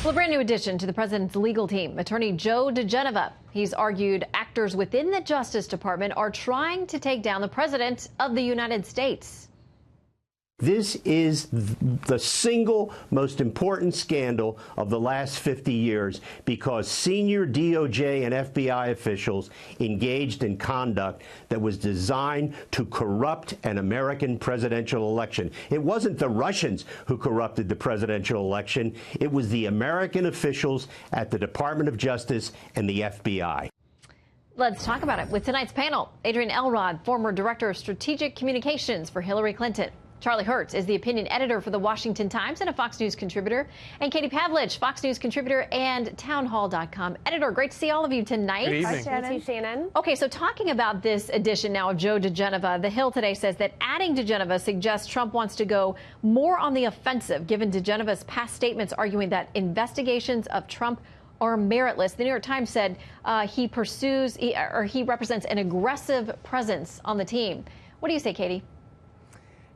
Well, a brand new addition to the president's legal team, attorney Joe diGenova. He's argued actors within the Justice Department are trying to take down the president of the United States. This is the single most important scandal of the last 50 years because senior DOJ and FBI officials engaged in conduct that was designed to corrupt an American presidential election. It wasn't the Russians who corrupted the presidential election. It was the American officials at the Department of Justice and the FBI. Let's talk about it with tonight's panel. Adrian Elrod, former director of strategic communications for Hillary Clinton. Charlie Hertz is the opinion editor for the Washington Times and a Fox News contributor. And Katie Pavlich, Fox News contributor and townhall.com editor. Great to see all of you tonight. Good evening. Hi, Shannon. Shannon. Okay, so talking about this edition now of Joe diGenova, The Hill today says that adding diGenova suggests Trump wants to go more on the offensive, given diGenova's past statements arguing that investigations of Trump are meritless. The New York Times said he represents an aggressive presence on the team. What do you say, Katie?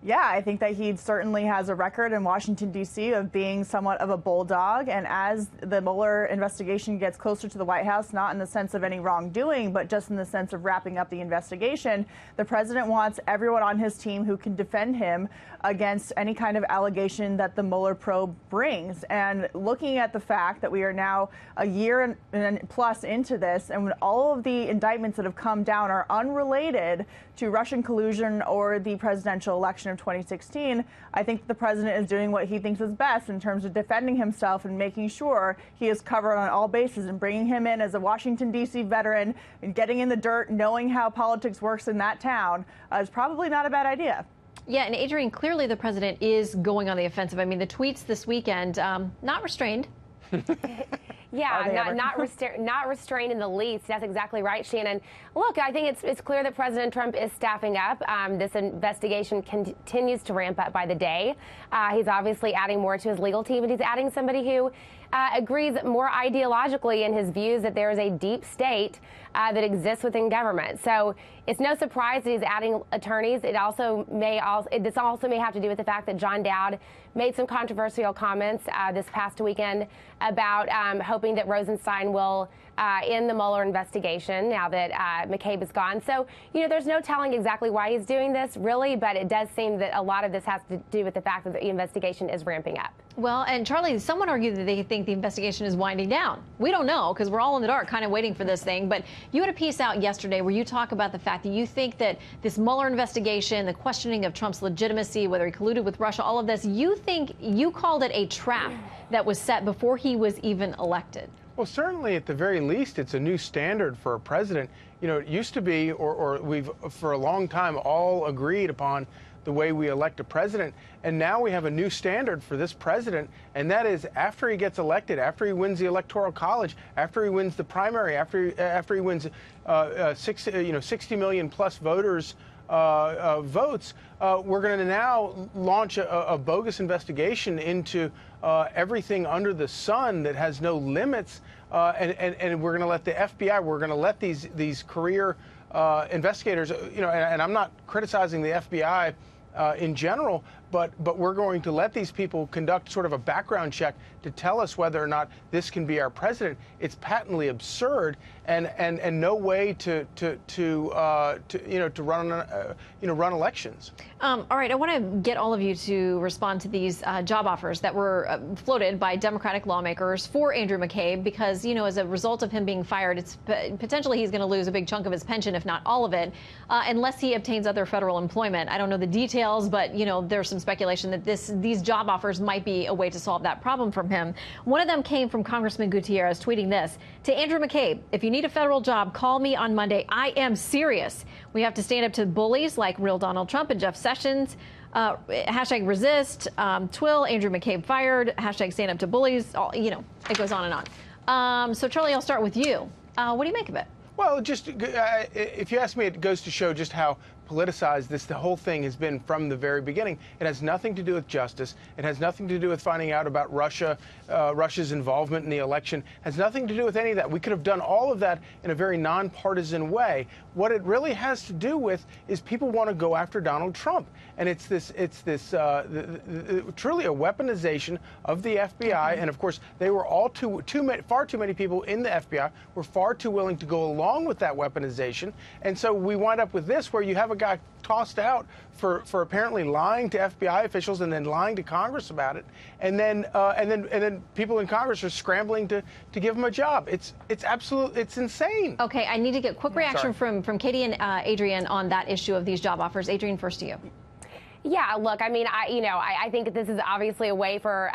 Yeah, I think that he certainly has a record in Washington, D.C. of being somewhat of a bulldog. And as the Mueller investigation gets closer to the White House, not in the sense of any wrongdoing, but just in the sense of wrapping up the investigation, the president wants everyone on his team who can defend him against any kind of allegation that the Mueller probe brings. And looking at the fact that we are now a year and plus into this, and when all of the indictments that have come down are unrelated to Russian collusion or the presidential election of 2016, I think the president is doing what he thinks is best in terms of defending himself and making sure he is covered on all bases, and bringing him in as a Washington, D.C. veteran and getting in the dirt, knowing how politics works in that town is probably not a bad idea. Yeah, and Adrian, clearly the president is going on the offensive. I mean, the tweets this weekend, not restrained. Yeah, not restrained in the least. That's exactly right, Shannon. Look, I think it's clear that President Trump is staffing up. This investigation continues to ramp up by the day. He's obviously adding more to his legal team, and he's adding somebody who agrees more ideologically in his views that there is a deep state that exists within government. So it's no surprise that he's adding attorneys. This also may have to do with the fact that John Dowd made some controversial comments this past weekend about hoping that Rosenstein will end the Mueller investigation now that McCabe is gone. So, there's no telling exactly why he's doing this, really, but it does seem that a lot of this has to do with the fact that the investigation is ramping up. Well, and Charlie, someone argued that they think the investigation is winding down. We don't know, because we're all in the dark kind of waiting for this thing. But you had a piece out yesterday where you talk about the fact that you think that this Mueller investigation, the questioning of Trump's legitimacy, whether he colluded with Russia, all of this, you think you called it a trap that was set before he was even elected. Well, certainly, at the very least, it's a new standard for a president. It used to be, or we've for a long time all agreed upon the way we elect a president. And now we have a new standard for this president, and that is after he gets elected, after he wins the Electoral College, after he wins the primary, after he wins 60 million plus voters votes, we're going to now launch a bogus investigation into everything under the sun that has no limits, and we're going to let the FBI, we're going to let these career investigators, and I'm not criticizing the FBI in general, but we're going to let these people conduct sort of a background check to tell us whether or not this can be our president. It's patently absurd and no way to run elections. All right, I want to get all of you to respond to these job offers that were floated by Democratic lawmakers for Andrew McCabe, because as a result of him being fired, it's potentially he's going to lose a big chunk of his pension, if not all of it, unless he obtains other federal employment. I don't know the details, but there's some speculation that these job offers might be a way to solve that problem from him. One of them came from Congressman Gutierrez, tweeting this: to Andrew McCabe, if you need a federal job, call me on Monday. I am serious. We have to stand up to bullies like real Donald Trump and Jeff Sessions. Hashtag resist, Twill, Andrew McCabe fired, hashtag stand up to bullies. It goes on and on. So Charlie, I'll start with you. What do you make of it? Well, just if you ask me, it goes to show just how politicized this the whole thing has been from the very beginning. It has nothing to do with justice. It has nothing to do with finding out about Russia's involvement in the election. It has nothing to do with any of that. We could have done all of that in a very nonpartisan way. What it really has to do with is people want to go after Donald Trump, and it's truly a weaponization of the FBI. And of course, they were all far too many people in the FBI were far too willing to go along with that weaponization, and so we wind up with this, where you have a guy tossed out for apparently lying to FBI officials and then lying to Congress about it, and then people in Congress are scrambling to give him a job. It's insane. Okay, I need to get quick reaction from Katie and Adrian on that issue of these job offers. Adrian, first to you. Yeah, look, I mean, I think this is obviously a way for,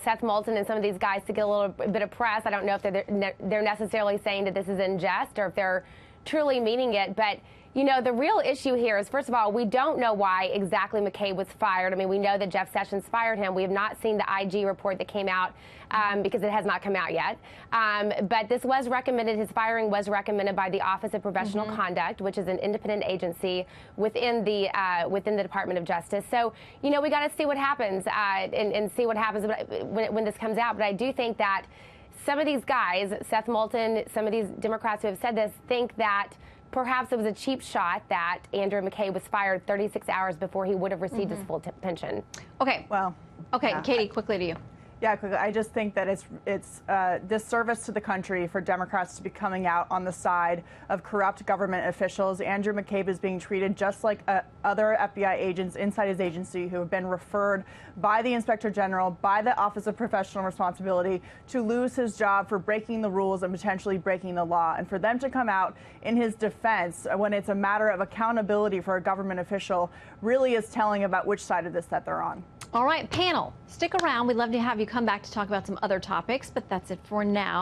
Seth Moulton and some of these guys to get a little bit of press. I don't know if they're necessarily saying that this is in jest or if they're truly meaning it. But, the real issue here is, first of all, we don't know why exactly McCabe was fired. I mean, we know that Jeff Sessions fired him. We have not seen the IG report that came out because it has not come out yet. But this was recommended. His firing was recommended by the Office of Professional Conduct, which is an independent agency within the Department of Justice. So, we got to see what happens and see what happens when this comes out. But I do think that some of these guys, Seth Moulton, some of these Democrats who have said this, think that perhaps it was a cheap shot that Andrew McCabe was fired 36 hours before he would have received his full pension. Okay. Well. Okay, Yeah. Katie, quickly to you. Yeah, quickly. I just think that it's disservice to the country for Democrats to be coming out on the side of corrupt government officials. Andrew McCabe is being treated just like other FBI agents inside his agency who have been referred by the Inspector General, by the Office of Professional Responsibility, to lose his job for breaking the rules and potentially breaking the law. And for them to come out in his defense when it's a matter of accountability for a government official really is telling about which side of this that they're on. All right, panel, stick around. We'd love to have you come back to talk about some other topics, but that's it for now.